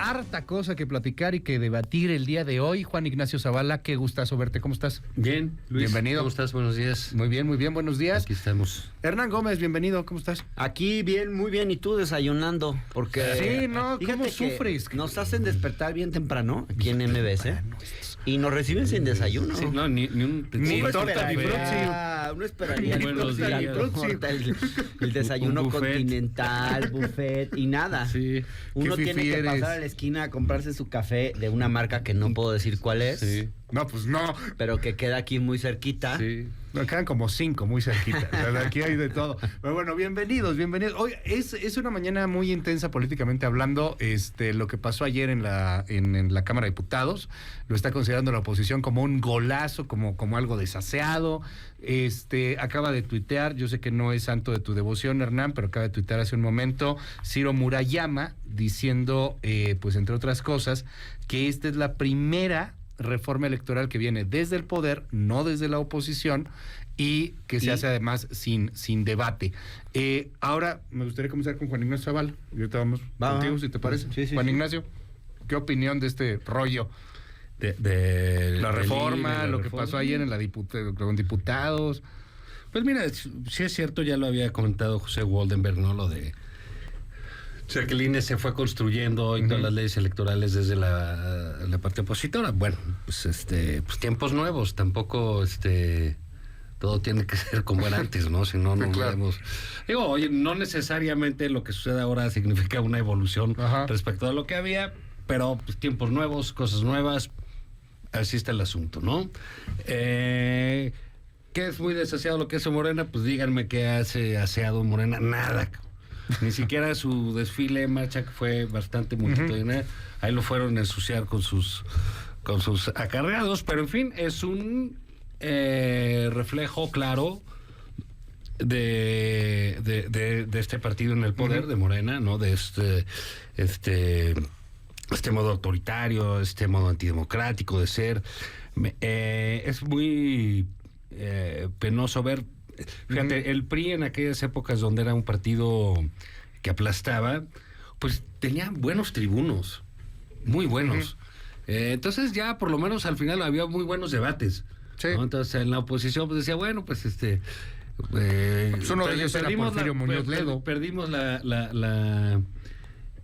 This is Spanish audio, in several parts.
harta cosa que platicar y que debatir el día de hoy. Juan Ignacio Zavala, qué gustazo verte, ¿cómo estás? Bien, Luis. Bienvenido. ¿Cómo estás? Buenos días. Muy bien, buenos días. Aquí estamos. Hernán Gómez, bienvenido, ¿cómo estás? Aquí bien, muy bien, y tú desayunando, porque... Sí, no, ¿cómo sufres? Nos hacen despertar bien temprano aquí en MBS, y nos reciben sin desayuno. Sí, no, ni torta, ni frutzi. Uno esperaría Buenos días. el desayuno Un buffet. continental, buffet y nada. Sí. Uno Qué tiene fifí que eres. pasar a la esquina a comprarse su café de una marca que no puedo decir cuál es, Sí. No, pues no. pero que queda aquí muy cerquita. Sí. Nos quedan como 5 muy cerquita. Aquí hay de todo. Pero bueno, bienvenidos. Hoy es una mañana muy intensa políticamente hablando. Lo que pasó ayer en la Cámara de Diputados lo está considerando la oposición como un golazo, como algo desaseado. Acaba de tuitear, yo sé que no es santo de tu devoción, Hernán, pero acaba de tuitear hace un momento Ciro Murayama diciendo, pues entre otras cosas, que esta es la primera reforma electoral que viene desde el poder, no desde la oposición, y que se hace además sin debate. Ahora me gustaría comenzar con Juan Ignacio Zavala. Y ahorita vamos contigo, si te parece. Sí, Juan sí. Ignacio, ¿qué opinión de este rollo? De La reforma, INE, lo que pasó ayer en con diputados. Pues mira, sí es cierto, ya lo había comentado José Waldenberg, ¿no? Lo de... O sea, que el INE se fue construyendo y todas las leyes electorales desde la parte opositora. Bueno, pues pues tiempos nuevos, tampoco todo tiene que ser como era antes, ¿no? Si no, no Claro. podemos... Digo, oye, no necesariamente lo que sucede ahora significa una evolución respecto a lo que había, pero pues tiempos nuevos, cosas nuevas, así está el asunto, ¿no? ¿Qué es muy desaseado lo que hace Morena? Pues díganme qué hace aseado Morena. Nada. Ni siquiera su desfile en marcha, que fue bastante multitudinario, ahí lo fueron a ensuciar con sus acarreados, pero en fin, es un reflejo claro de este partido en el poder, de Morena, ¿no? De este modo autoritario, este modo antidemocrático de ser. Es muy penoso ver. Fíjate, el PRI en aquellas épocas donde era un partido que aplastaba, pues tenía buenos tribunos, muy buenos. Entonces ya por lo menos al final había muy buenos debates. Sí. ¿No? Entonces en la oposición pues decía, bueno, pues Pues uno de ellos era Porfirio Muñoz Ledo. Perdimos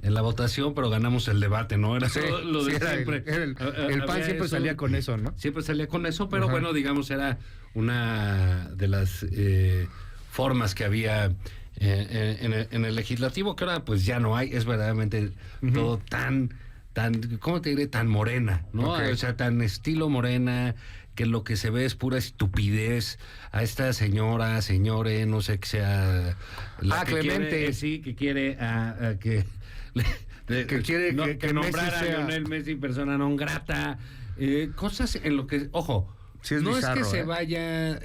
en la votación, pero ganamos el debate, ¿no? Era todo lo de siempre. El PAN siempre salía con eso, ¿no? Siempre salía con eso, pero bueno, digamos, era una de las formas que había en el legislativo, que ahora pues ya no hay, es verdaderamente todo tan, ¿cómo te diré? Tan Morena, ¿no? Okay. O sea, tan estilo Morena, que lo que se ve es pura estupidez. A esta señore, no sé, que sea... que Clemente. Que quiere que... Que quiere que nombrara Messi sea... a Lionel Messi persona non grata, cosas en lo que, ojo, Sí, es no bizarro, es que se vaya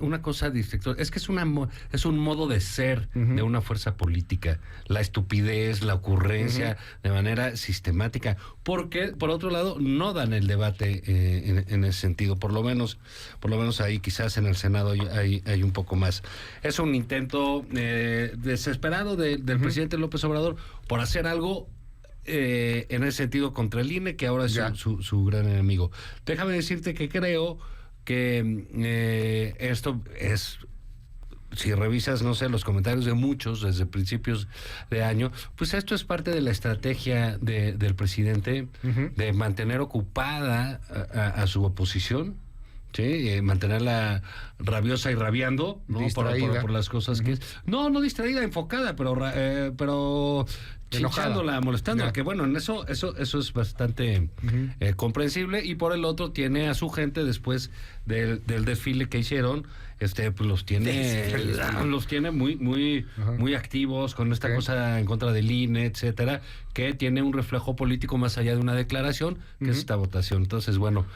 una cosa distractora, es que es un modo de ser de una fuerza política, la estupidez, la ocurrencia de manera sistemática, porque por otro lado no dan el debate en ese sentido, por lo menos ahí quizás en el Senado hay un poco más. Es un intento desesperado del presidente López Obrador por hacer algo en ese sentido contra el INE, que ahora es su gran enemigo. Déjame decirte que creo que esto es, si revisas, no sé, los comentarios de muchos desde principios de año, pues esto es parte de la estrategia del presidente de mantener ocupada a su oposición. Sí, mantenerla rabiosa y rabiando, ¿no? Por las cosas que es. No distraída, enfocada, pero chinchándola, molestándola, que bueno, en eso es bastante comprensible. Y por el otro tiene a su gente después del desfile que hicieron, pues los tiene muy activos con esta cosa en contra del INE, etcétera, que tiene un reflejo político más allá de una declaración, que es esta votación. Entonces, bueno,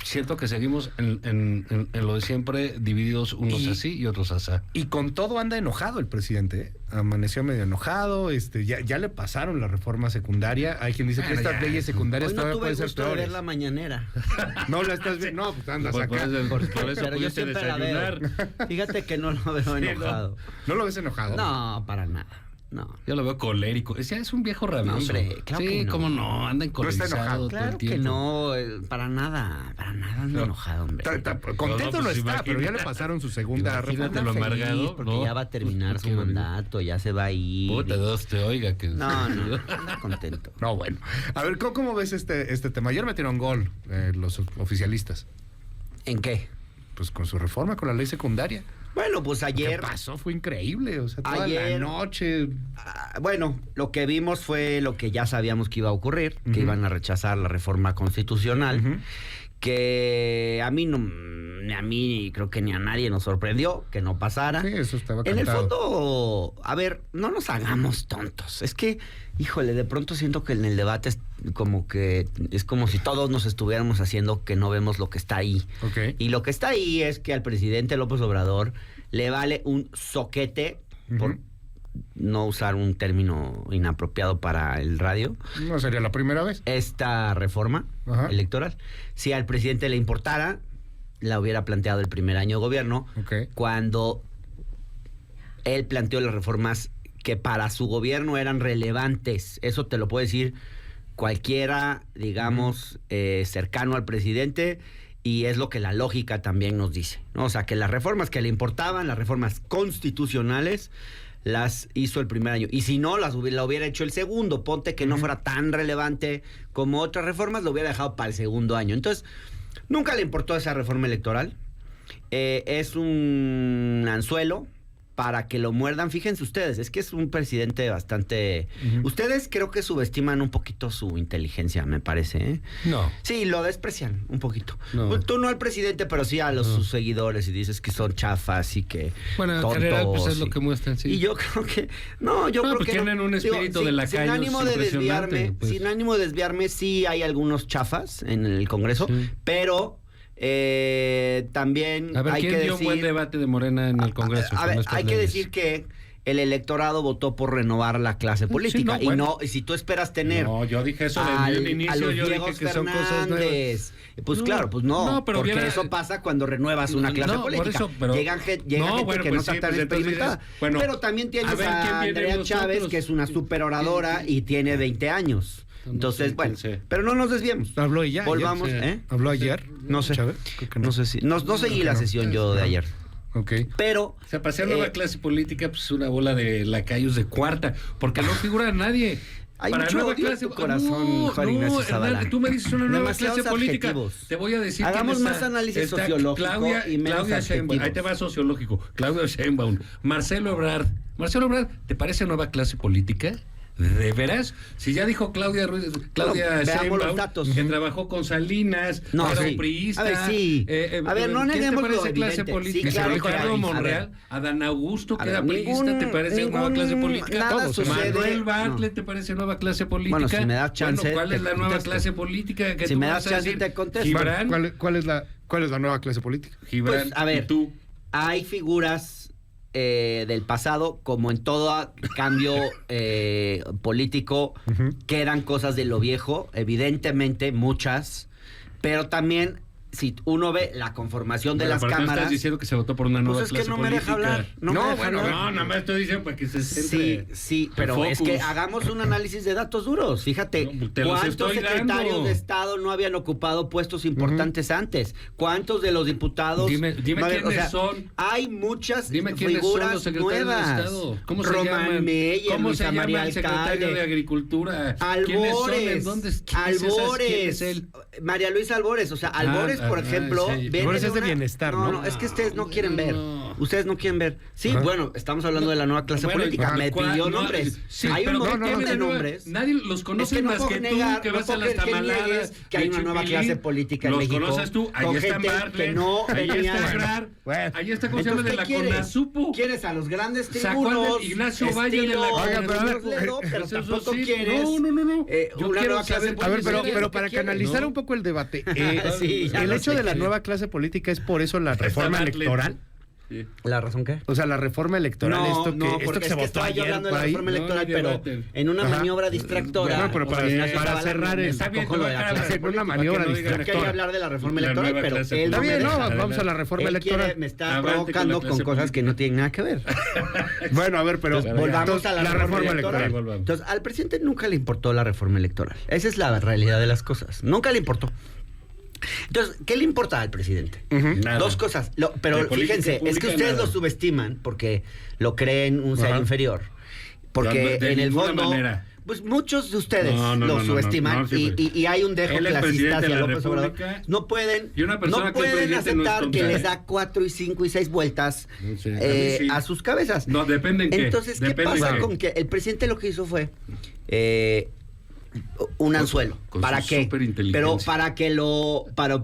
siento que seguimos en lo de siempre, divididos unos así y otros asá. Y con todo anda enojado el presidente, ¿eh? Amaneció medio enojado, ya le pasaron la reforma secundaria. Hay quien dice que estas leyes secundarias Hoy no todavía tuve pueden ser gusto de peores. ver la mañanera. No la estás viendo, no, pues andas acá. Por eso Pero yo pudiste siempre la veo. desayunar. Fíjate que no lo veo enojado. ¿No lo ves enojado? No, para nada. No. Yo lo veo colérico. Es un viejo rabioso. Hombre, claro sí, que no. cómo no, anda está encolerizado enojado. todo Claro el que tiempo. no, para nada ando enojado, hombre. Contento no pues está, pero ya le imagínate. pasaron su segunda Imagínate reforma. lo amargado, Porque ¿no? ya va a terminar su mandato, ya se va a ir. Puta, Dios te oiga. Que... No, anda contento. No, bueno. A ver, ¿cómo ves este tema? Ayer metieron gol los oficialistas. ¿En qué? Pues con su reforma, con la ley secundaria. Bueno, pues ¿Qué ayer... pasó? Fue increíble. O sea, toda Ayer- la noche. Bueno, lo que vimos fue lo que ya sabíamos que iba a ocurrir, Ujú. que iban a rechazar la reforma constitucional, Ujú. que a mí no, ni a mí creo que ni a nadie nos sorprendió que no pasara. Sí, eso estaba En el cantado. fondo, a ver, no nos hagamos tontos. Es que, híjole, de pronto siento que en el debate es como si todos nos estuviéramos haciendo que no vemos lo que está ahí. Ok. Y lo que está ahí es que al presidente López Obrador le vale un soquete, por Ujú. no usar un término inapropiado para el radio, No sería la primera vez. esta reforma Ajá. electoral. Si al presidente le importara, la hubiera planteado el primer año de gobierno, Ok. cuando él planteó las reformas que para su gobierno eran relevantes. Eso te lo puede decir cualquiera, digamos, cercano al presidente, y es lo que la lógica también nos dice, ¿no? O sea, que las reformas que le importaban, las reformas constitucionales, las hizo el primer año. Y si no, la hubiera hecho el segundo. Ponte que no fuera tan relevante como otras reformas, lo hubiera dejado para el segundo año. Entonces, nunca le importó esa reforma electoral. Es un anzuelo para que lo muerdan. Fíjense ustedes, es que es un presidente bastante... Ujú. Ustedes creo que subestiman un poquito su inteligencia, me parece, ¿eh? No. Sí, lo desprecian un poquito. No. Pues tú no al presidente, pero sí a sus seguidores, y dices que son chafas y que Bueno, en tontos, general, pues es lo y- que muestran, sí. Y yo creo que... No, yo No, creo pues que... tienen un espíritu de lacayos sin ánimo de impresionante, desviarme, pues. sin ánimo de desviarme, sí hay algunos chafas en el Congreso, Sí. pero también A ver, hay ¿quién que dio decir... un buen debate de Morena en el Congreso? A ver, con estos hay que leyes? decir que el electorado votó por renovar la clase política. no, bueno. Y si tú esperas tener No, yo dije eso a desde el inicio, los yo dije viejos que son cosas nuevas. Fernández, pues No, claro, pues no, no, pero porque hubiera- eso pasa cuando renuevas una clase No, por política. eso, pero- llega gente que no pues está sí, tan pues entonces experimentada. dices, bueno, pero también tienes a ver, a, ¿quién viene Andrea los Chávez, otros? que es una superoradora ¿Quién? y tiene 20 años. No Entonces, sé, bueno, quién sé. pero no nos desviemos. Habló ella. Volvamos, ayer, sí. ¿eh? ¿Habló ayer? No sé. Chávez? Creo que no. No sé si... No seguí la sesión yo de ayer. Ok. Pero... O sea, para ser nueva clase política, pues una bola de lacayos de cuarta, porque no figura nadie. Hay Para mucho nueva odio en clase, tu corazón, Juan Ignacio Zavala. Hernán, tú me dices una nueva Demasiados clase política. adjetivos. Te voy a decir Hagamos quién más análisis sociológico Claudia, y menos Claudia Sheinbaum. Ahí te adjetivos. va sociológico. Claudia Sheinbaum. Marcelo Ebrard. Marcelo Ebrard, ¿te parece nueva clase política? ¿De veras? Si ya dijo Claudia Veamos Sheinbaum los datos. que trabajó con Salinas, No, era sí. un priista. A ver, sí. A ver, no ¿quién neguemos te lo parece clase evidente. política? Sí, claro Ricardo que hay. A Monreal, ver. Adán Augusto, A que ver, era priista, ¿te parece nueva clase política? nada Todos. sucede. Manuel Bartlett, No. ¿te parece nueva clase política? Bueno, si me das chance, Bueno, ¿cuál te es la nueva contesto. clase política que Si tú me vas das a chance, decir? te contesto. Gibran, ¿Cuál es la nueva clase política? Gibran, Pues, a ver, y tú. hay figuras del pasado, como en todo cambio político, Ujú. que eran cosas de lo viejo, evidentemente muchas, pero también si uno ve la conformación de Bueno, las pero tú cámaras, estás diciendo que se votó por una nueva pues es clase que no me política. deja hablar. No, me deja bueno, hablar. no, nada más estoy diciendo para que se centre. Sí, el pero es que focus. hagamos un análisis de datos duros. Fíjate, No, te los ¿cuántos estoy secretarios dando. de Estado no habían ocupado puestos importantes antes? ¿Cuántos de los diputados? Dime no habían- quiénes son. Hay muchas Dime quiénes son figuras los secretarios nuevas. de Estado. ¿Cómo se Román llaman? Meyer, ¿Cómo Luisa se llama María el secretario Alcalde, de Agricultura? ¿Quiénes son? ¿En Albores, dónde? ¿Quién es esa? ¿Quién Albores, es él? María Luisa Albores, o sea, Albores, por ejemplo, sí. viene Albores de es de una- bienestar, ¿no? No, es que ustedes no quieren ver. No. Ustedes no quieren ver. Sí, Ajá. bueno, estamos hablando de la nueva clase Bueno, política. ajá. Me ¿cuál? pidió No, nombres. sí, Hay un pero montón ¿qué de tiene nueva? nombres. Nadie los conoce Es que no más puedo que negar, tú, que no vas a puedo las creer que tamaladas. niegues que hay de una nueva Chipilín. clase política en Los México, conoces tú, ahí con está gente Bartlett, que no ahí venía- está Ebrard, Bueno. ahí está, ¿cómo se llama? De Entonces, la ¿qué quieres? CONASUPO. ¿Quieres a los grandes Sacó al tribunos? de Ignacio Valle de la Oiga, pero a ver, pero eso tampoco sí, quieres no. Yo una quiero nueva clase saber política. A ver, pero, ¿qué pero para quieres? canalizar ¿No? un poco el debate, Sí, ya el lo hecho sé. de la nueva clase política es por eso la reforma Bartlett. electoral. ¿La razón qué? O sea, la reforma electoral, esto porque que se votó estaba yo ayer hablando de la por ahí. reforma electoral, pero en una maniobra distractora. Bueno, pero para cerrar el... Está bien, una maniobra Yo quería distractora. hablar de la reforma La electoral, nueva pero clase él no me Está bien, deja. no, vamos a la reforma Él electoral. me está Avante provocando con la con clase cosas que no tienen nada que ver. Bueno, a ver, pero Volvamos a la reforma electoral. Volvamos. Entonces, al presidente nunca le importó la reforma electoral. Esa es la realidad de las cosas. Nunca le importó. Entonces, ¿qué le importa al presidente? Nada. Dos cosas. Pero De política fíjense, es que pública, ustedes nada. lo subestiman porque lo creen un ser Ajá. inferior. Porque De en el ninguna fondo, manera. pues muchos de ustedes No, lo subestiman siempre. y hay un dejo Él es clasista presidente de hacia la López Obrador. República. No pueden, Y una persona no que es pueden presidente no es aceptar que tonta, les ¿eh? da 4 y 5 y 6 vueltas Sí, a mí sí. a sus cabezas. No, depende en qué. Entonces, ¿qué Depende pasa en qué. con que el presidente lo que hizo fue un anzuelo? con ¿Para su qué? superinteligencia. Pero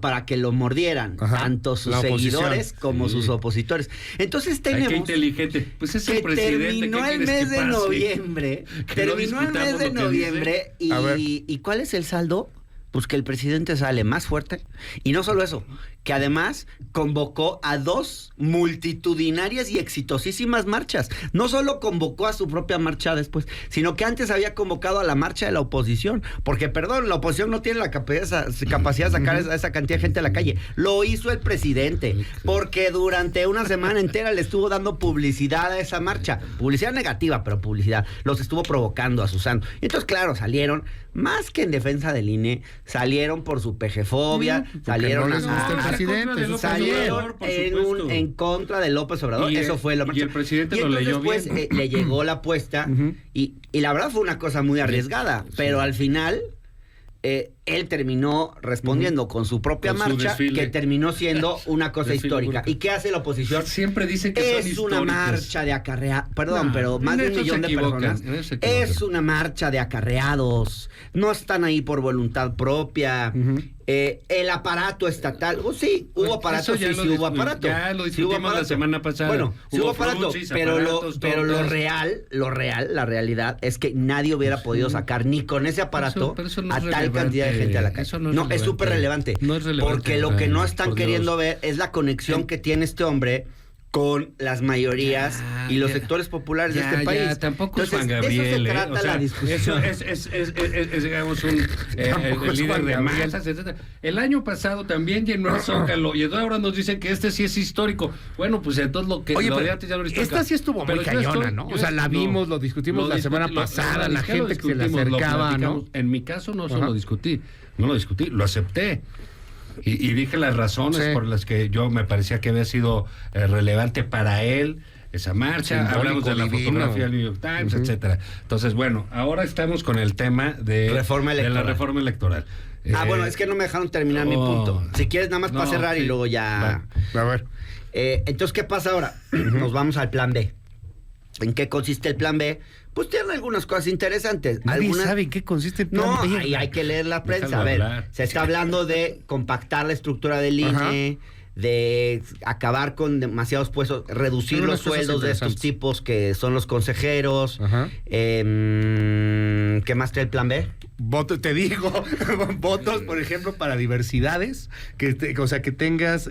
para que lo mordieran Ajá. tanto sus La oposición. seguidores como Sí. sus opositores. Entonces Ay, qué tenemos inteligente. Pues es el que presidente. terminó ¿qué el quieres mes que de pase? noviembre. Que no Terminó el mes discutamos de lo que noviembre A ver. y ¿cuál es el saldo? Pues que el presidente sale más fuerte. Y no solo eso, que además convocó a 2 multitudinarias y exitosísimas marchas. No solo convocó a su propia marcha después, sino que antes había convocado a la marcha de la oposición. Porque, perdón, la oposición no tiene la capacidad de sacar esa cantidad de gente a la calle. Lo hizo el presidente, porque durante una semana entera le estuvo dando publicidad a esa marcha. Publicidad negativa, pero publicidad. Los estuvo provocando, asusando. Y entonces, claro, salieron, más que en defensa del INE, salieron por su pejefobia, salieron no les gusta el Ah, presidente. contra de López salieron Obrador, por supuesto. en contra de López Obrador. Y Eso fue lo y el presidente y lo entonces, leyó pues, bien. le llegó la apuesta y la verdad fue una cosa muy arriesgada, pero al final él terminó respondiendo con su propia Con su marcha, desfile. que terminó siendo una cosa Desfile histórica. público. ¿Y qué hace la oposición? Siempre dice que son Es una históricos. marcha de acarreados. Perdón, No, pero más de en un eso millón se de equivocan, personas. en eso se equivocan. Es una marcha de acarreados. No están ahí por voluntad propia. El aparato estatal. Sí, hubo aparato, Eso ya sí lo hubo aparato. Ya lo Sí hubo discutimos la aparato. semana pasada. Bueno, sí Hubo hubo aparato, frunchis, pero aparatos, lo tortas. real, la realidad es que nadie hubiera podido sacar ni con ese aparato Pero eso no a es tal relevante. cantidad de gente a la calle. Eso no es es relevante. súper relevante. No es relevante, Porque lo que no están por Dios. queriendo ver es la conexión que tiene este hombre con las mayorías Ya, y los ya. sectores populares de Ya, este país. ya, tampoco es Entonces, Juan de Gabriel. eso se trata o sea, la discusión. Eso es, digamos, un Tampoco el es líder Juan de Gabriel. masas, etc. El año pasado también llenó el Zócalo y ahora nos dicen que este sí es histórico. Bueno, pues entonces lo que Oye, lo de pero antes ya no es histórico. esta sí estuvo muy Pero yo cañona, ¿no? O sea, la vimos, lo discutimos la semana pasada, la gente que se le acercaba, ¿no? En mi caso no Ajá. solo discutí, lo acepté. Y dije las razones Sí. por las que yo me parecía que había sido relevante para él esa marcha. Simbólico, Hablamos de la divino. fotografía del New York Times, etcétera. Entonces, bueno, ahora estamos con el tema de Reforma de la electoral. reforma electoral. Bueno, es que no me dejaron terminar mi punto. Si quieres, nada más para cerrar y luego ya. A ver. Entonces, ¿qué pasa ahora? Nos vamos al plan B. ¿En qué consiste el plan B? Pues tiene algunas cosas interesantes. Nadie Algunas... sabe en qué consiste el plan No, B. ahí hay que leer la prensa. Déjalo A ver, hablar. se está hablando de compactar la estructura del Ajá. INE, de acabar con demasiados puestos, reducir Son los unas cosas sueldos de estos interesantes. tipos que son los consejeros. Ajá. ¿Qué más trae el plan B? Te digo, votos, por ejemplo, para diversidades, o sea, que tengas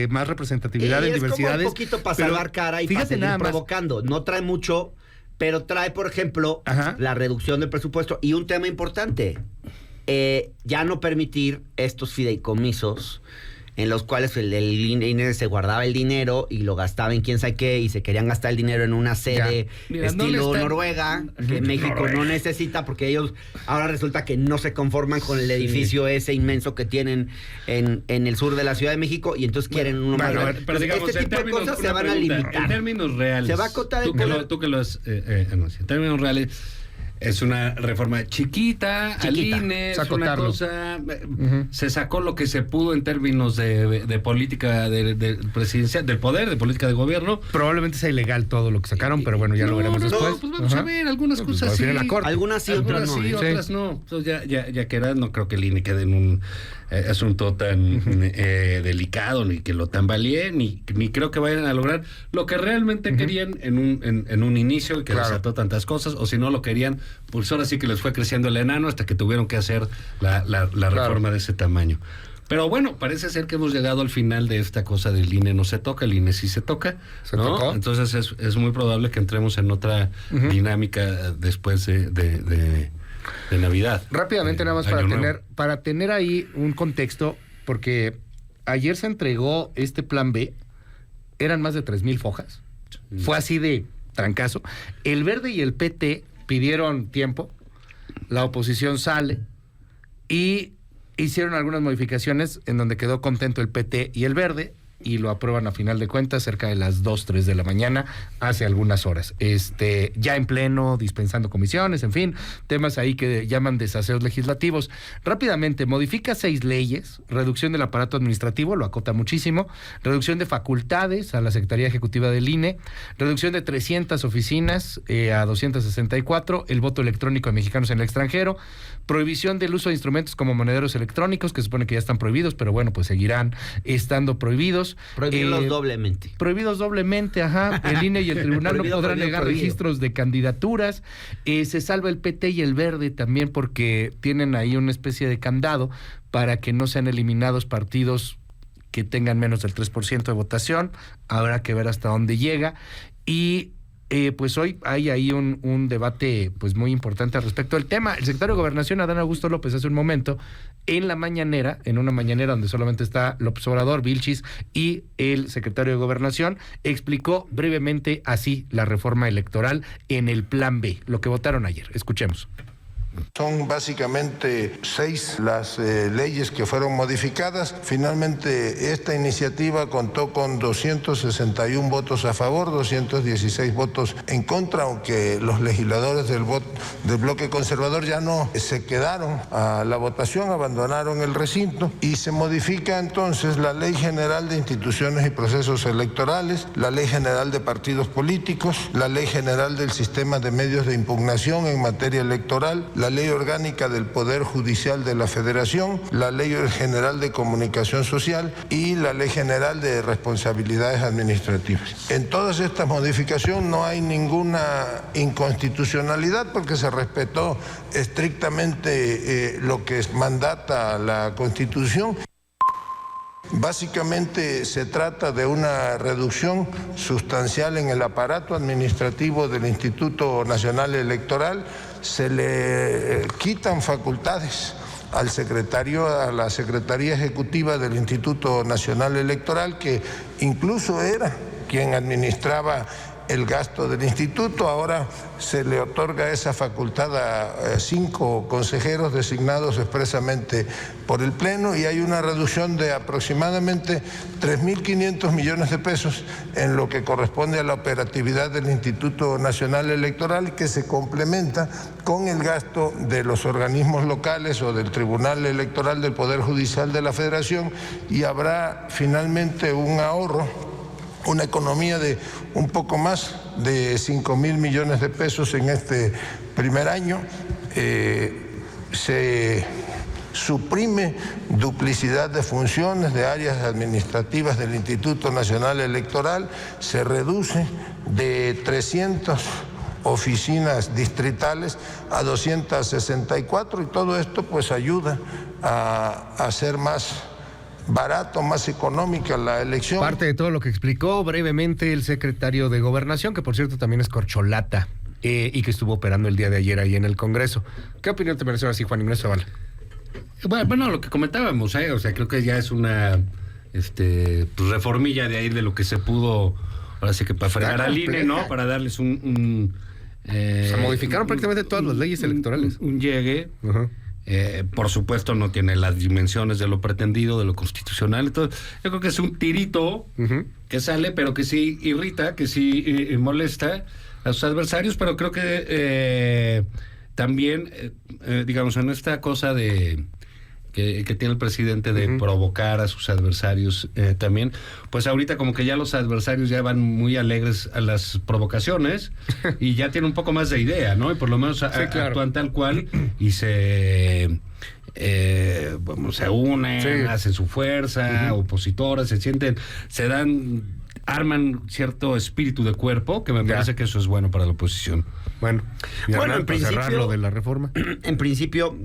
más representatividad en es diversidades. como un poquito para pero salvar cara y para fíjate seguir nada más. provocando. No trae mucho, pero trae, por ejemplo, Ajá. la reducción del presupuesto. Y un tema importante, ya no permitir estos fideicomisos en los cuales el INE se guardaba el dinero y lo gastaba en quién sabe qué y se querían gastar el dinero en una sede Mira, no estilo le están- Noruega, que México no necesita porque ellos ahora resulta que no se conforman con el edificio ese inmenso que tienen en el sur de la Ciudad de México y entonces quieren uno más bueno, a grande. ver, Pero digamos, Este en tipo de términos- cosas se una van a pregunta, limitar. En términos reales. Se va a acotar el tú que poder. tú que lo has anunciado. En términos reales, es una reforma chiquita, al INE, es una Sacotarlo. cosa... Se sacó lo que se pudo en términos de política de presidencial, del poder, de política de gobierno. Probablemente sea ilegal todo lo que sacaron, pero bueno, ya lo veremos después. Pues vamos Ajá. a ver, algunas Pues cosas al sí. final la Corte. Algunas sí, otras no. sí, ¿eh? otras no. Entonces ya queda, no creo que el INE quede en un asunto tan delicado, ni que lo tambalee, ni creo que vayan a lograr lo que realmente querían en un inicio, y que Claro. desató tantas cosas, o si no lo querían, pues ahora sí que les fue creciendo el enano hasta que tuvieron que hacer la reforma de ese tamaño. Pero bueno, parece ser que hemos llegado al final de esta cosa del INE no se toca, el INE sí se toca, ¿Se ¿no? tocó? Entonces es muy probable que entremos en otra dinámica después de Navidad. Rápidamente, nada más Año Nuevo. para tener ahí un contexto, porque ayer se entregó este plan B, eran más de 3,000 fojas. Fue así de trancazo. El Verde y el PT pidieron tiempo, la oposición sale y hicieron algunas modificaciones en donde quedó contento el PT y el Verde y lo aprueban a final de cuentas cerca de las 2, 3 de la mañana, hace algunas horas. Ya en pleno, dispensando comisiones, en fin, temas ahí que llaman desaseos legislativos. Rápidamente, modifica 6 leyes, reducción del aparato administrativo, lo acota muchísimo, reducción de facultades a la Secretaría Ejecutiva del INE, reducción de 300 oficinas a 264, el voto electrónico de mexicanos en el extranjero, prohibición del uso de instrumentos como monederos electrónicos, que se supone que ya están prohibidos, pero bueno, pues seguirán estando prohibidos. Prohibirlos doblemente. Prohibidos doblemente, ajá. El INE y el tribunal Prohibido, no podrán prohibido, negar prohibido. registros de candidaturas. Se salva el PT y el Verde también porque tienen ahí una especie de candado para que no sean eliminados partidos que tengan menos del 3% de votación. Habrá que ver hasta dónde llega. Y pues hoy hay ahí un debate pues muy importante al respecto del tema. El secretario de Gobernación, Adán Augusto López, hace un momento, en una mañanera donde solamente está López Obrador, Vilchis y el secretario de Gobernación, explicó brevemente así la reforma electoral en el Plan B, lo que votaron ayer. Escuchemos. Son básicamente 6 las leyes que fueron modificadas. Finalmente, esta iniciativa contó con 261 votos a favor, 216 votos en contra, aunque los legisladores del bloque conservador ya no se quedaron a la votación, abandonaron el recinto, y se modifica entonces la Ley General de Instituciones y Procesos Electorales, la Ley General de Partidos Políticos, la Ley General del Sistema de Medios de Impugnación en materia electoral, la Ley Orgánica del Poder Judicial de la Federación, la Ley General de Comunicación Social y la Ley General de Responsabilidades Administrativas. En todas estas modificaciones no hay ninguna inconstitucionalidad porque se respetó estrictamente lo que mandata la Constitución. Básicamente se trata de una reducción sustancial en el aparato administrativo del Instituto Nacional Electoral. Se le quitan facultades al secretario, a la Secretaría Ejecutiva del Instituto Nacional Electoral, que incluso era quien administraba el gasto del instituto. Ahora se le otorga esa facultad a 5 consejeros designados expresamente por el Pleno, y hay una reducción de aproximadamente 3.500 millones de pesos en lo que corresponde a la operatividad del Instituto Nacional Electoral, que se complementa con el gasto de los organismos locales o del Tribunal Electoral del Poder Judicial de la Federación, y habrá finalmente un ahorro, una economía de un poco más de 5,000 millones de pesos en este primer año. Se suprime duplicidad de funciones de áreas administrativas del Instituto Nacional Electoral, se reduce de 300 oficinas distritales a 264, y todo esto pues ayuda a hacer más barato, más económica la elección. Parte de todo lo que explicó brevemente el secretario de Gobernación, que por cierto también es corcholata, y que estuvo operando el día de ayer ahí en el Congreso. ¿Qué opinión te merece así, Juan Ignacio Zavala? Bueno, lo que comentábamos, o sea, creo que ya es una pues reformilla de ahí de lo que se pudo, ahora sí que para fregar al INE, ¿no? Para darles se modificaron prácticamente todas las leyes electorales. Un llegue. Uh-huh. Por supuesto no tiene las dimensiones de lo pretendido, de lo constitucional. Entonces, yo creo que es un tirito que sale, pero que sí irrita, que sí molesta a sus adversarios, pero creo que también, digamos, en esta cosa de que tiene el presidente de provocar a sus adversarios también, pues ahorita como que ya los adversarios ya van muy alegres a las provocaciones y ya tienen un poco más de idea, ¿no? Y por lo menos actúan tal cual y se unen, hacen su fuerza, opositoras, arman cierto espíritu de cuerpo, que me parece que eso es bueno para la oposición. Bueno, en principio, cerrar lo de la reforma. En principio,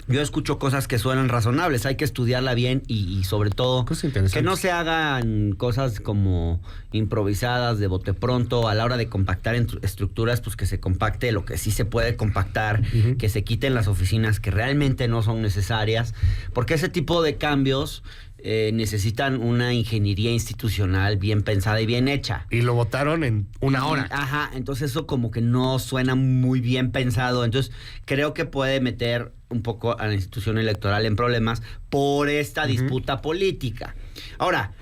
yo escucho cosas que suenan razonables, hay que estudiarla bien y sobre todo que no se hagan cosas como improvisadas de bote pronto a la hora de compactar estructuras, pues que se compacte lo que sí se puede compactar, que se quiten las oficinas que realmente no son necesarias, porque ese tipo de cambios necesitan una ingeniería institucional bien pensada y bien hecha. Y lo votaron en una hora. Ajá, entonces eso como que no suena muy bien pensado. Entonces creo que puede meter un poco a la institución electoral en problemas por esta disputa política. Ahora,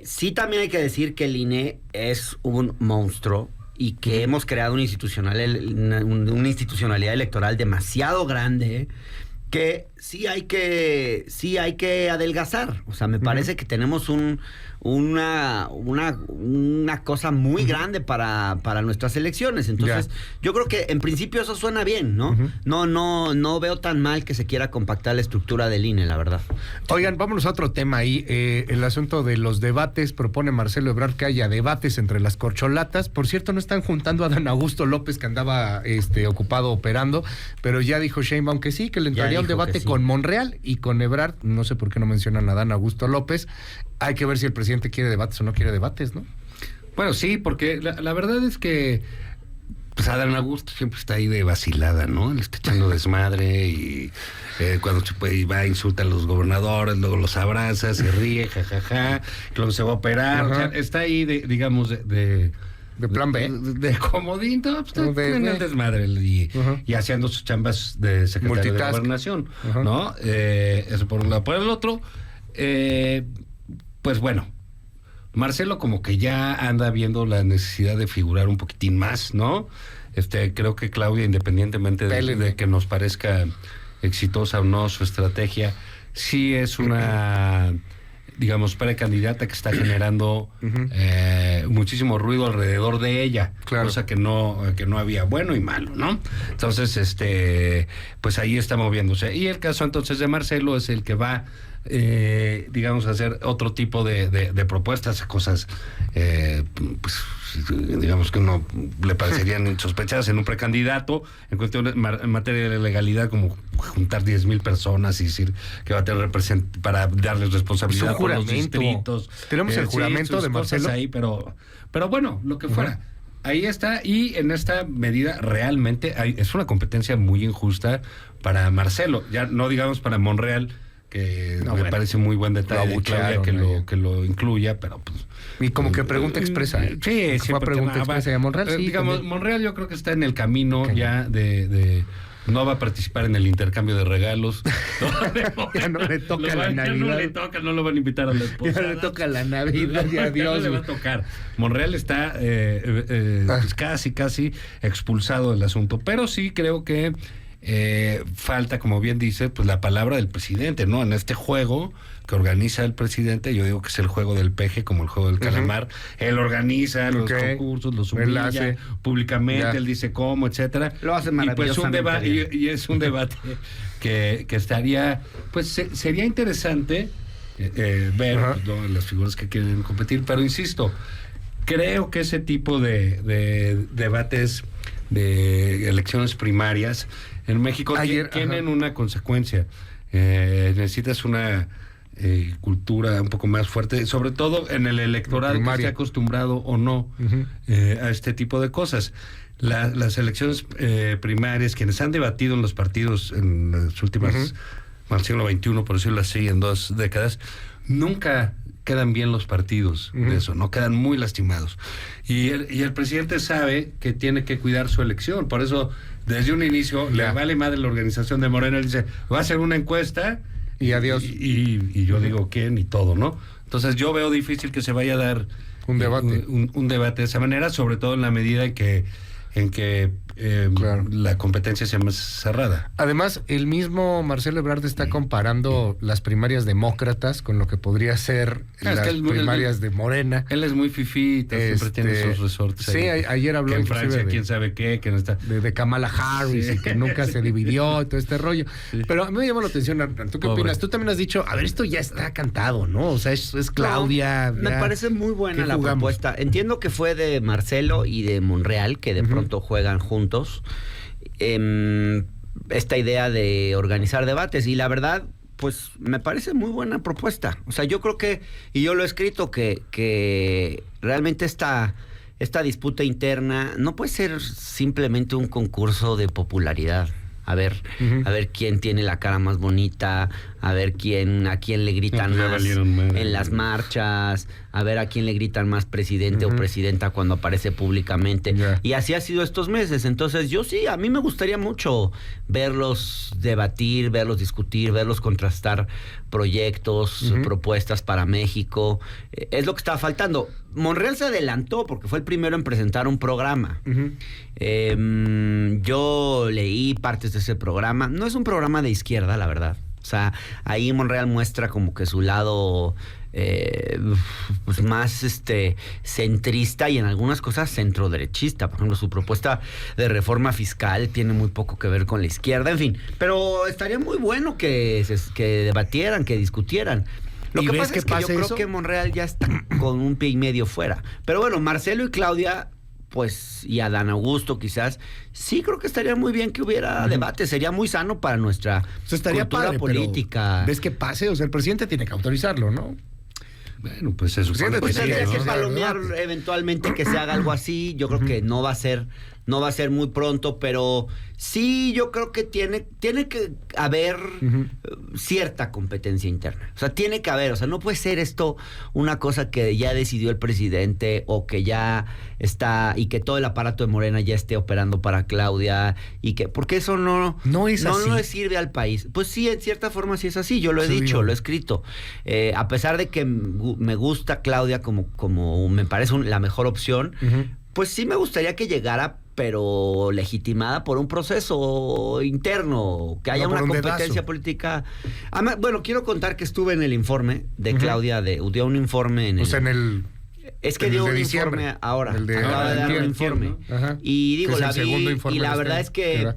sí también hay que decir que el INE es un monstruo y que hemos creado una institucionalidad electoral demasiado grande, que sí hay que adelgazar. O sea, me parece que tenemos una cosa muy grande para nuestras elecciones. Entonces, yo creo que en principio eso suena bien, ¿no? No veo tan mal que se quiera compactar la estructura del INE, la verdad. Oigan, vámonos a otro tema ahí. El asunto de los debates. Propone Marcelo Ebrard que haya debates entre las corcholatas. Por cierto, no están juntando a Dan Augusto López, que andaba ocupado operando, pero ya dijo Sheinbaum que sí, que le entraría un debate con Monreal y con Ebrard. No sé por qué no mencionan a Dan Augusto López. Hay que ver si el presidente quiere debates o no quiere debates, ¿no? Bueno, sí, porque la verdad es que pues Adán Augusto siempre está ahí de vacilada, ¿no? Le está echando desmadre y cuando se puede, va, insulta a los gobernadores, luego los abraza, se ríe, jajaja, luego se va a operar. O sea, está ahí, digamos, de plan B. De comodín, no, pues, en el desmadre y haciendo sus chambas de secretario de Gobernación, ¿no? Eso por un lado. Por el otro, pues bueno, Marcelo como que ya anda viendo la necesidad de figurar un poquitín más, ¿no? Creo que Claudia, independientemente de que nos parezca exitosa o no su estrategia, sí es una, digamos, precandidata que está generando muchísimo ruido alrededor de ella, cosa que no había, bueno y malo, ¿no? Entonces, pues ahí está moviéndose. Y el caso entonces de Marcelo es el que va, digamos, hacer otro tipo de propuestas, cosas, pues, digamos que no le parecerían sospechadas en un precandidato, en cuestión en materia de legalidad, como juntar 10,000 personas y decir que va a tener para darles responsabilidad por los distritos. Tenemos el juramento de Marcelo ahí, pero bueno, lo que fuera. Ahí está, y en esta medida realmente es una competencia muy injusta para Marcelo, ya no digamos para Monreal, que me parece muy buen detalle de Claudia que lo incluya, pero pues... Y como que pregunta expresa. Sí, fue pregunta expresa de Monreal. Sí, digamos, también. Monreal yo creo que está en el camino ya de no va a participar en el intercambio de regalos. Ya no le toca la Navidad. Ya no le toca, no lo van a invitar a la esposa. Ya no le toca la Navidad, ya Dios. No le va a tocar. Monreal está pues casi expulsado del asunto, pero sí creo que falta, como bien dice, pues la palabra del presidente, ¿no? En este juego que organiza el presidente, yo digo que es el juego del peje, como el juego del calamar. Él organiza los concursos, los humilla públicamente, él dice cómo, etcétera. Lo hace maravillosamente. Y es un debate que estaría, pues sería interesante ver pues, las figuras que quieren competir, pero insisto, creo que ese tipo de debates de elecciones primarias en México tienen una consecuencia. Necesitas una cultura un poco más fuerte, sobre todo en el electorado que esté acostumbrado o no a este tipo de cosas. Las elecciones primarias, quienes han debatido en los partidos en las últimas, al siglo XXI, por decirlo así, en 2 décadas, nunca quedan bien los partidos de eso, no quedan muy lastimados. Y el presidente sabe que tiene que cuidar su elección, por eso desde un inicio le vale madre la organización de Morena, él dice, va a hacer una encuesta y adiós. Y yo digo quién y todo, ¿no? Entonces yo veo difícil que se vaya a dar un debate. Un debate de esa manera, sobre todo en la medida en que la competencia sea más cerrada. Además, el mismo Marcelo Ebrard está comparando las primarias demócratas con lo que podría ser las primarias de Morena. Él es muy fifí, siempre tiene esos resortes. Sí, ayer habló que en Francia, quién sabe qué, que no está. De Kamala Harris, y que nunca se dividió, y todo este rollo. Sí. Pero a mí me llama la atención, Hernán, ¿tú qué opinas? Tú también has dicho, a ver, esto ya está cantado, ¿no? O sea, es Claudia. No, me parece muy buena la propuesta. Entiendo que fue de Marcelo y de Monreal, que de pronto juegan juntos. esta idea de organizar debates. Y la verdad, pues me parece muy buena propuesta. O sea, yo creo que, y yo lo he escrito, que realmente esta disputa interna no puede ser simplemente un concurso de popularidad. A ver quién tiene la cara más bonita, a ver a quién le gritan más en las marchas, a ver a quién le gritan más presidente o presidenta cuando aparece públicamente. Y así ha sido estos meses. Entonces yo sí, a mí me gustaría mucho verlos debatir, verlos discutir, verlos contrastar proyectos, propuestas para México. Es lo que estaba faltando. Monreal se adelantó porque fue el primero en presentar un programa. Yo leí partes de ese programa. No es un programa de izquierda, la verdad. O sea, ahí Monreal muestra como que su lado pues más centrista y en algunas cosas centroderechista. Por ejemplo, su propuesta de reforma fiscal tiene muy poco que ver con la izquierda. En fin, pero estaría muy bueno que debatieran, que discutieran. Lo que pasa es que yo creo que Monreal ya está con un pie y medio fuera. Pero bueno, Marcelo y Claudia, pues, y Adán Augusto quizás, sí creo que estaría muy bien que hubiera debate. Sería muy sano para nuestra cultura política. ¿Ves que pase? O sea, el presidente tiene que autorizarlo, ¿no? Bueno, pues se supone pues tendría que palomear eventualmente que se haga algo así. Yo creo que no va a ser muy pronto, pero sí yo creo que tiene que haber cierta competencia interna. O sea, tiene que haber, o sea, no puede ser esto una cosa que ya decidió el presidente o que ya está y que todo el aparato de Morena ya esté operando para Claudia y que porque eso no es así. No le sirve al país. Pues sí, en cierta forma sí es así. Yo lo he dicho, lo he escrito. A pesar de que me gusta Claudia como me parece la mejor opción, pues sí me gustaría que llegara, pero legitimada por un proceso interno, que haya una competencia política. Además, bueno, quiero contar que estuve en el informe de Claudia, dio un informe en el... O sea, en el... Es que dio un informe ahora, acaba de dar un informe. Y digo, la vi, y la verdad es que,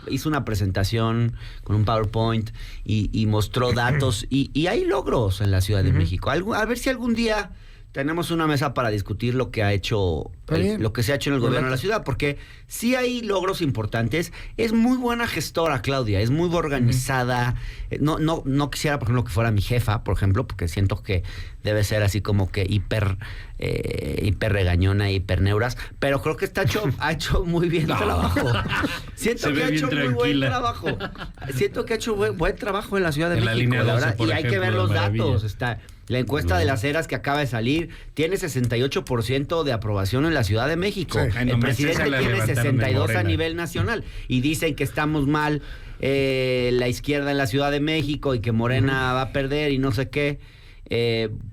hizo una presentación con un PowerPoint y mostró datos, y hay logros en la Ciudad de México. A ver si algún día tenemos una mesa para discutir lo que ha hecho, lo que se ha hecho en el gobierno de la ciudad, porque sí hay logros importantes. Es muy buena gestora, Claudia, es muy organizada. No quisiera, por ejemplo, que fuera mi jefa, por ejemplo, porque siento que debe ser así como que hiper regañona, hiper neuras, pero creo que ha hecho muy bien trabajo. Siento que ha hecho muy buen trabajo. Siento que ha hecho buen trabajo en la Ciudad de México, la línea 12, verdad. Y hay que ver los datos. Está la encuesta de las Heras que acaba de salir tiene 68% de aprobación en la Ciudad de México. Sí. El presidente tiene 62% a nivel nacional. Y dicen que estamos mal la izquierda en la Ciudad de México y que Morena va a perder y no sé qué.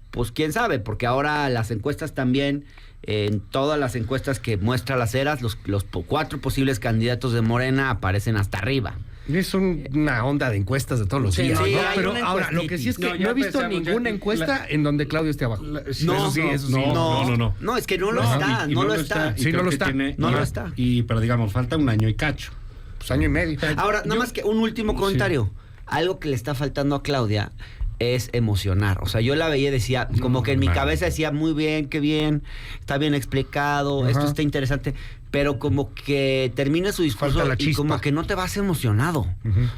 Pues quién sabe, porque ahora las encuestas también, en todas las encuestas que muestra las Heras, los 4 posibles candidatos de Morena aparecen hasta arriba. Es una onda de encuestas de todos los días. Sí, ¿no? Pero ahora, lo que sí es que no he visto ninguna encuesta en donde Claudio esté abajo. No, es que no lo está. Sí, no lo está. No lo está. Pero digamos, falta un año y cacho. Pues año y medio. Ahora, nada más que un último comentario. Algo que le está faltando a Claudia es emocionar. O sea, yo la veía y decía, como que en mi cabeza decía, muy bien, qué bien, está bien explicado, esto está interesante, pero como que termina su discurso y como que no te vas emocionado.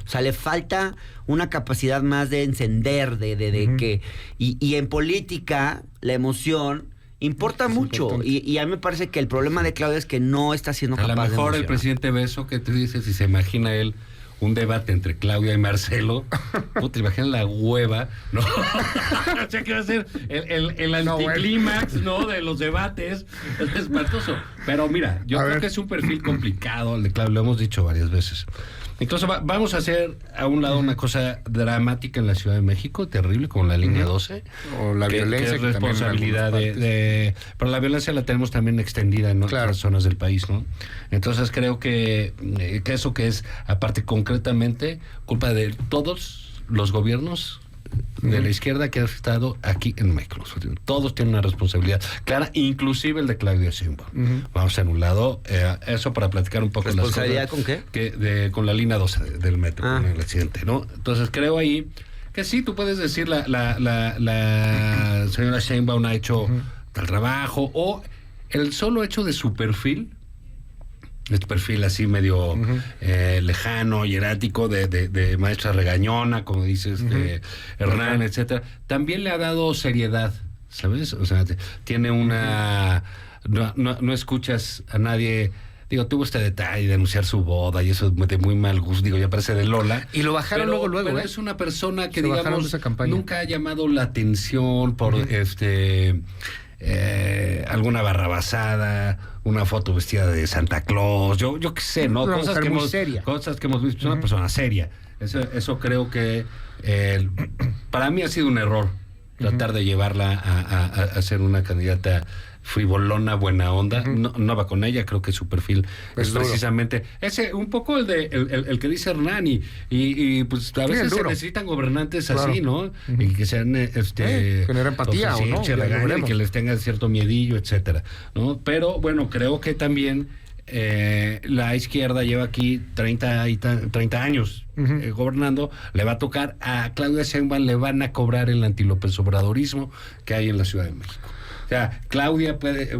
O sea, le falta una capacidad más de encender, de que... Y en política, la emoción importa mucho. Y a mí me parece que el problema de Claudia es que no está siendo capaz de emocionar. A lo mejor el presidente ve eso que tú dices y se imagina él un debate entre Claudia y Marcelo. Puta, imagina la hueva, ¿no? O sea, que va a ser el anticlímax, ¿no? De los debates. Es espantoso. Pero mira, yo creo que es un perfil complicado el de Claudia, lo hemos dicho varias veces. Entonces vamos a hacer a un lado una cosa dramática en la Ciudad de México, terrible, como la línea 12. O la violencia. Que es responsabilidad pero la violencia la tenemos también extendida en otras zonas del país, ¿no? Entonces creo que eso que es, aparte concretamente, culpa de todos los gobiernos de la izquierda que ha estado aquí en México. Todos tienen una responsabilidad clara, inclusive el de Claudia Sheinbaum. Vamos a un lado, eso para platicar un poco las cosas. ¿Responsabilidad con qué? Con la línea 12 del metro, con el accidente, ¿no? Entonces creo ahí que sí, tú puedes decir la señora Sheinbaum ha hecho tal trabajo, o el solo hecho de su perfil este perfil así medio lejano, hierático, de maestra regañona, como dice Hernán, etcétera. También le ha dado seriedad, ¿sabes? O sea, tiene una... No escuchas a nadie... Digo, tuvo este detalle de anunciar su boda y eso de muy mal gusto, digo, ya parece de Lola. Y lo bajaron luego, pero es una persona que, se digamos, esa campaña. Nunca ha llamado la atención por alguna barrabasada, una foto vestida de Santa Claus, yo qué sé, ¿no? Cosas que hemos visto. Es una persona seria. Eso creo que para mí ha sido un error tratar de llevarla a ser una candidata frivolona, buena onda. No va con ella, creo que su perfil es precisamente ese, un poco el que dice Hernán, y pues a veces se necesitan gobernantes así, ¿no? Y que sean generar empatía, ¿o no? Y que les tengan cierto miedillo, etcétera, ¿no? Pero bueno, creo que también la izquierda lleva aquí 30 años gobernando. Le va a tocar a Claudia Sheinbaum, le van a cobrar el anti-López Obradorismo que hay en la Ciudad de México. O sea, Claudia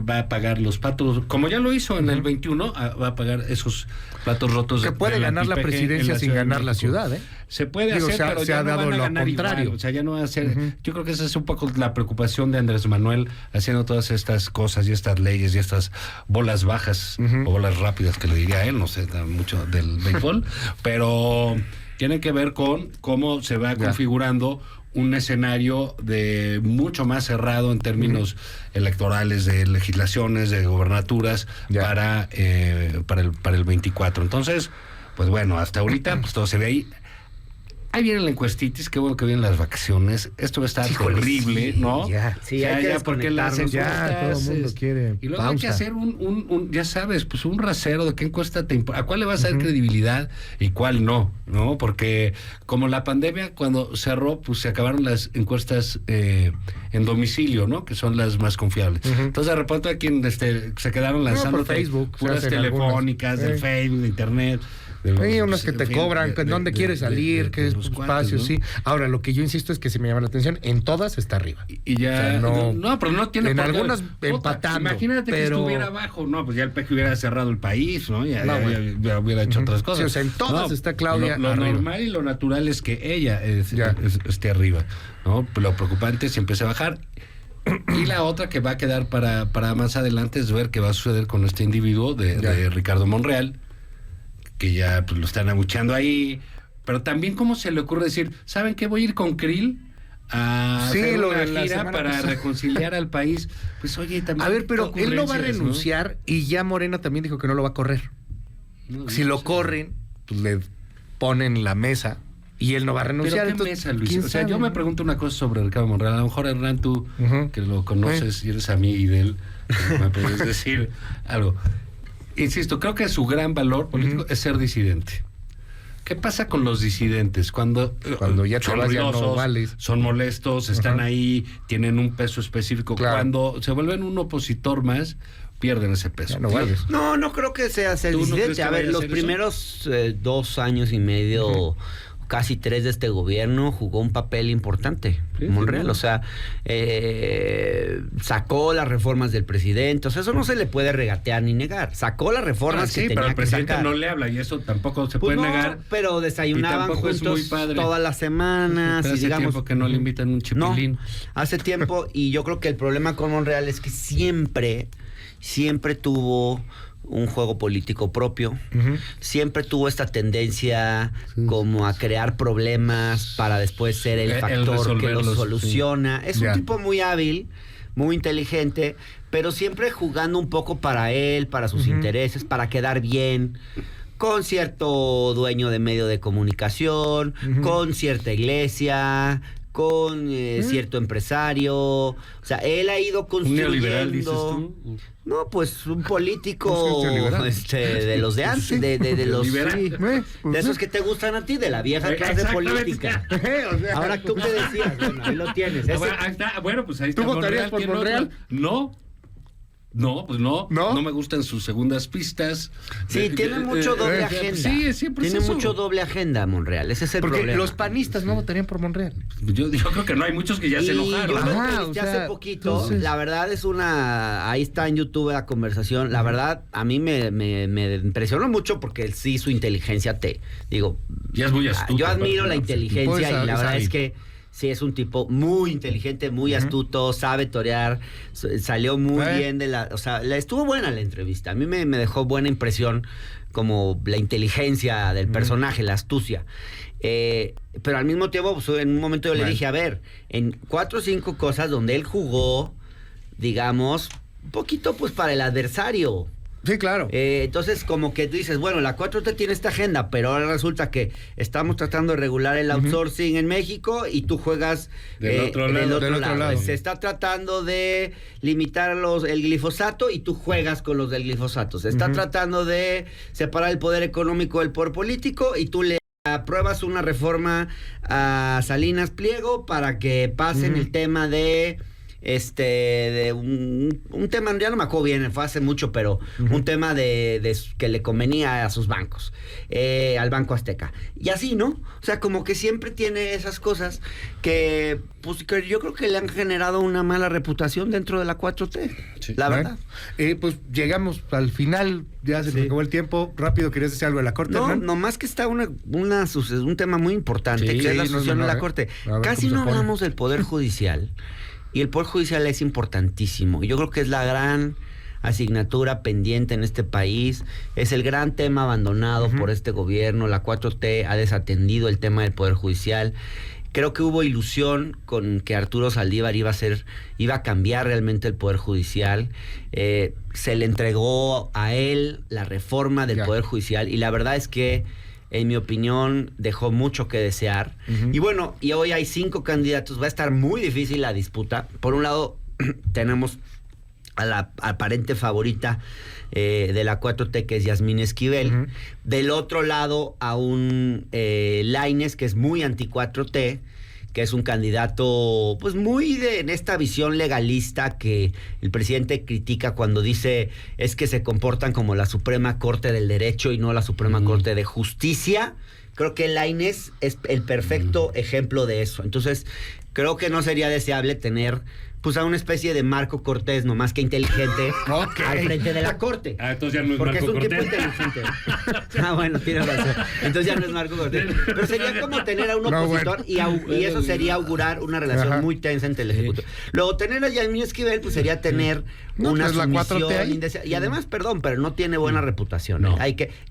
va a pagar los platos, como ya lo hizo en el 21, va a pagar esos platos rotos. Que puede ganar la presidencia sin ganar la ciudad, ¿eh? Se puede hacer, pero ya no van a ganar igual. O sea, ya no va a ser... Yo creo que esa es un poco la preocupación de Andrés Manuel, haciendo todas estas cosas y estas leyes y estas bolas bajas o bolas rápidas, que le diría a él, no sé mucho del béisbol, pero tiene que ver con cómo se va configurando un escenario de mucho más cerrado en términos electorales, de legislaciones, de gobernaturas para el 24. Entonces, pues bueno, hasta ahorita pues todo se ve ahí. Ahí viene la encuestitis, qué bueno que vienen las vacaciones. Esto va a estar horrible, ¿no? Ya, porque las encuestas... todo el mundo quiere y luego hay que hacer ya sabes, pues un rasero de qué encuesta a cuál le vas a dar credibilidad y cuál no, ¿no? Porque como la pandemia cuando cerró, pues se acabaron las encuestas en domicilio, ¿no? Que son las más confiables. Entonces de repente aquí se quedaron lanzando por Facebook, puras telefónicas, del Facebook, de internet. Hay unos que te cobran, dónde quieres salir, qué espacio, ¿no? Sí. Ahora, lo que yo insisto es que se me llama la atención, en todas está arriba. Y ya... O sea, pero no tiene... En algunas empatando. Imagínate que estuviera abajo, no, pues ya el PG hubiera cerrado el país, ¿no? Ya hubiera hecho otras cosas. Sí, o sea, en todas está Claudia Lo normal y lo natural es que ella esté arriba, ¿no? Lo preocupante es si empieza a bajar. Y la otra que va a quedar para más adelante es ver qué va a suceder con este individuo de Ricardo Monreal, que ya pues lo están abucheando ahí, pero también cómo se le ocurre decir, ¿saben qué? Voy a ir con Krill a hacer una gira para reconciliar al país. Pues oye, también... A ver, pero él no va a renunciar, ¿no? Y ya Morena también dijo que no lo va a correr. Si lo corren, pues le ponen la mesa y él no va a renunciar. ¿Pero qué mesa, Luis? O sea, yo me pregunto una cosa sobre Ricardo Monreal. A lo mejor, Hernán, tú, que lo conoces y eres amigo de él, me puedes decir algo. Insisto, creo que su gran valor político es ser disidente. ¿Qué pasa con los disidentes? Cuando ya son ruidosos, no vales, son molestos, están ahí, tienen un peso específico. Claro. Cuando se vuelven un opositor más, pierden ese peso. No creo que sea ser disidente. A ver, los primeros 2 años y medio... casi 3 de este gobierno jugó un papel importante, Monreal, o sea, sacó las reformas del presidente, o sea, eso no se le puede regatear ni negar, sacó las reformas que tenía que sacar. Pero el presidente no le habla y eso tampoco se puede negar. Pero desayunaban juntos todas las semanas. Hace tiempo que no le invitan un chipilín. No, hace tiempo, y yo creo que el problema con Monreal es que siempre tuvo un juego político propio, siempre tuvo esta tendencia como a crear problemas para después ser el factor que los soluciona. Es un tipo muy hábil, muy inteligente, pero siempre jugando un poco para él, para sus intereses, para quedar bien con cierto dueño de medio de comunicación, con cierta iglesia, con cierto empresario. O sea, él ha ido construyendo... ¿Un neoliberal, dices tú? No, pues un político de los de antes, de los de esos que te gustan a ti, de la vieja clase política. O sea, ahora tú qué decías, bueno, ahí lo tienes. Ahí está, bueno, pues ahí está. ¿Tú votarías por Monreal? No. No, pues no. ¿No? No me gustan sus segundas pistas. Sí, tiene mucho doble agenda. Sí, siempre tiene es eso. mucho doble agenda, Monreal. Ese es el Porque problema. los panistas no votarían por Monreal. Yo creo que no hay muchos que ya se Y yo enojaron. lo Ajá, entrevisté o sea, hace poquito. entonces- La verdad es ahí está en YouTube la conversación. La verdad, a mí me impresionó mucho porque sí, su inteligencia Ya es muy astuto. yo admiro la aparte, ¿no? inteligencia Pues, y la verdad hábil. es que sí, es un tipo muy inteligente, muy astuto, sabe torear, salió muy bien o sea, estuvo buena la entrevista. A mí me dejó buena impresión como la inteligencia del personaje, la astucia. Pero al mismo tiempo, pues, en un momento yo le dije, a ver, en 4 o 5 cosas donde él jugó, digamos, un poquito pues para el adversario. Sí, claro. Entonces, como que tú dices, bueno, la 4T tiene esta agenda, pero ahora resulta que estamos tratando de regular el outsourcing en México y tú juegas Del otro lado. Se está tratando de limitar el glifosato y tú juegas con los del glifosato. Se está tratando de separar el poder económico del poder político y tú le apruebas una reforma a Salinas Pliego para que pasen el tema de un tema, ya no me acuerdo bien, fue hace mucho, pero un tema de que le convenía a sus bancos, al Banco Azteca. Y así, ¿no? O sea, como que siempre tiene esas cosas que, pues, que yo creo que le han generado una mala reputación dentro de la 4T, Sí. la verdad. Pues llegamos al final, ya se nos acabó el tiempo. Rápido, ¿querías decir algo de la Corte, No, Hernán? nomás que está un tema muy importante, Sí, que es la sí, sucesión no, de la a ver. Corte. A ver Casi cómo se no pone. hablamos del Poder Judicial, y el Poder Judicial es importantísimo. Y yo creo que es la gran asignatura pendiente en este país, es el gran tema abandonado por este gobierno. La 4T ha desatendido el tema del Poder Judicial. Creo que hubo ilusión con que Arturo Saldívar iba a cambiar realmente el Poder Judicial. Se le entregó a él la reforma del Poder Judicial y la verdad es que, en mi opinión, dejó mucho que desear. Y bueno, y hoy hay 5 candidatos. Va a estar muy difícil la disputa. Por un lado, tenemos a la aparente favorita de la 4T, que es Yasmín Esquivel. Del otro lado, a un Lainez, que es muy anti-4T, que es un candidato pues muy en esta visión legalista que el presidente critica cuando dice es que se comportan como la Suprema Corte del Derecho y no la Suprema Corte de Justicia. Creo que Lainez es el perfecto ejemplo de eso. Entonces, creo que no sería deseable tener pues a una especie de Marco Cortés, nomás que inteligente, al frente de la Corte. Entonces ya no es Porque Marco es un tipo Cortés. inteligente. Bueno, tienes razón. Entonces ya no es Marco Cortés. Pero sería como tener a un opositor y eso sería augurar una relación muy tensa entre el Ejecutivo. Luego, tener a Yasmín Esquivel, pues sería tener una pues la 4T sumisión ahí. indeseable. Y además, perdón, pero no tiene buena reputación. No.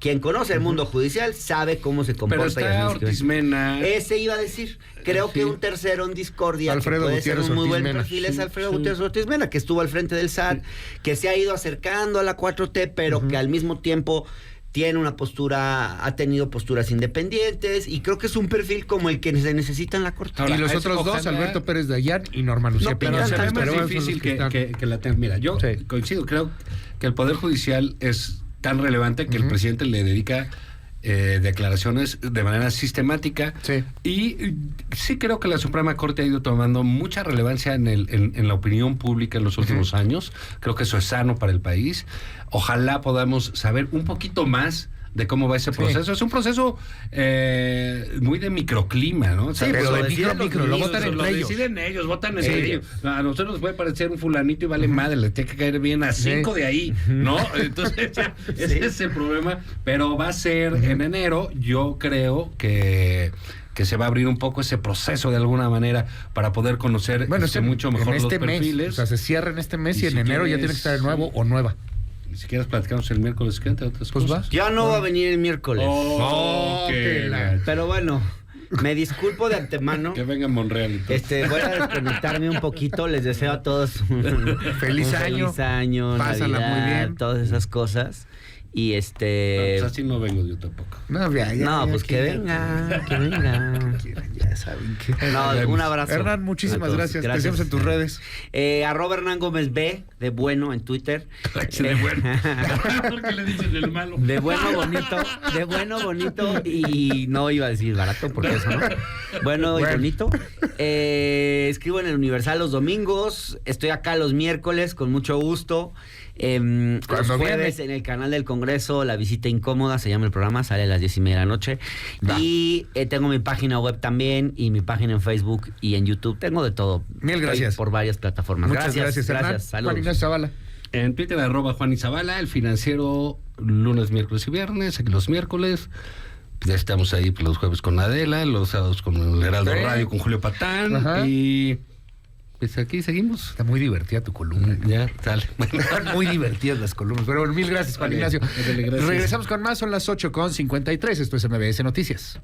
Quien conoce el mundo judicial sabe cómo se comporta Pero está Yasmín Ortiz Esquivel. Mena. Ese iba a decir. Creo que un tercero en discordia, Alfredo que puede ser Gutiérrez un muy buen Ortiz Mena. perfil, es Alfredo Gutiérrez Ortiz Mena, que estuvo al frente del SAT, que se ha ido acercando a la 4T, pero que al mismo tiempo tiene una postura, ha tenido posturas independientes, y creo que es un perfil como el que se necesita en la Corte. Ahora, y los es- otros dos, ojalá- Alberto Pérez Dayán y Norma Lucía No, Pero Piña. pintan se ve tanto, más Pero esos son los difícil están. que la tenga. Mira, yo Sí. coincido, creo que el Poder Judicial es tan relevante que el presidente le dedica declaraciones de manera sistemática. Sí. Y sí creo que la Suprema Corte ha ido tomando mucha relevancia en la opinión pública en los últimos años. Creo que eso es sano para el país. Ojalá podamos saber un poquito más de cómo va ese proceso. Es un proceso muy de microclima, ¿no? O sea, pero pues de lo deciden micro, los lo ministros, votan lo entre ellos. deciden ellos, votan Sí. entre ellos. A nosotros nos puede parecer un fulanito y vale madre, le tiene que caer bien a 5 de ahí, ¿no? Entonces, ya, ese es el problema. Pero va a ser en enero, yo creo que se va a abrir un poco ese proceso de alguna manera para poder conocer mucho mejor en este los perfiles. mes, o sea, se cierra en este mes y Y en si enero ya quieres- tiene que estar el nuevo o nueva. Si quieres platicamos el miércoles que entra otras Pues cosas. va. Ya no va a venir el miércoles. Oh, que que, la- Pero bueno, me disculpo de antemano. que venga Monreal. Entonces. Voy a desconectarme un poquito. Les deseo a todos un Feliz año. feliz año, Pásala Navidad, muy bien. todas esas cosas. Y No, pues así no vengo yo tampoco. No, pues que venga, que venga. Ya saben que... No, un abrazo. Hernán, muchísimas a todos. gracias. Te seguimos en tus redes. @, Hernán Gómez B, de bueno en Twitter. De bueno. ¿Por qué le dicen el malo? De bueno, bonito y no iba a decir barato porque eso no. Bueno y bonito. Escribo en el Universal los domingos, estoy acá los miércoles con mucho gusto. Los jueves en el canal del Congreso, La Visita Incómoda, se llama el programa, sale a las 10:30 de la noche. Y tengo mi página web también y mi página en Facebook y en YouTube. Tengo de todo. Mil gracias. Estoy por varias plataformas. Muchas gracias. Saludos. Juan Ignacio Zavala. En Twitter, @Juan Izabala, El Financiero, lunes, miércoles y viernes, aquí los miércoles. Ya estamos ahí los jueves con Adela, los sábados con el Heraldo Radio, con Julio Patán. Ajá. Y pues aquí seguimos. Está muy divertida tu columna. Ya, sale. Están muy divertidas las columnas. Pero bueno, mil gracias, Juan Ignacio. Gracias. Regresamos con más, son las 8:53. Esto es MBS Noticias.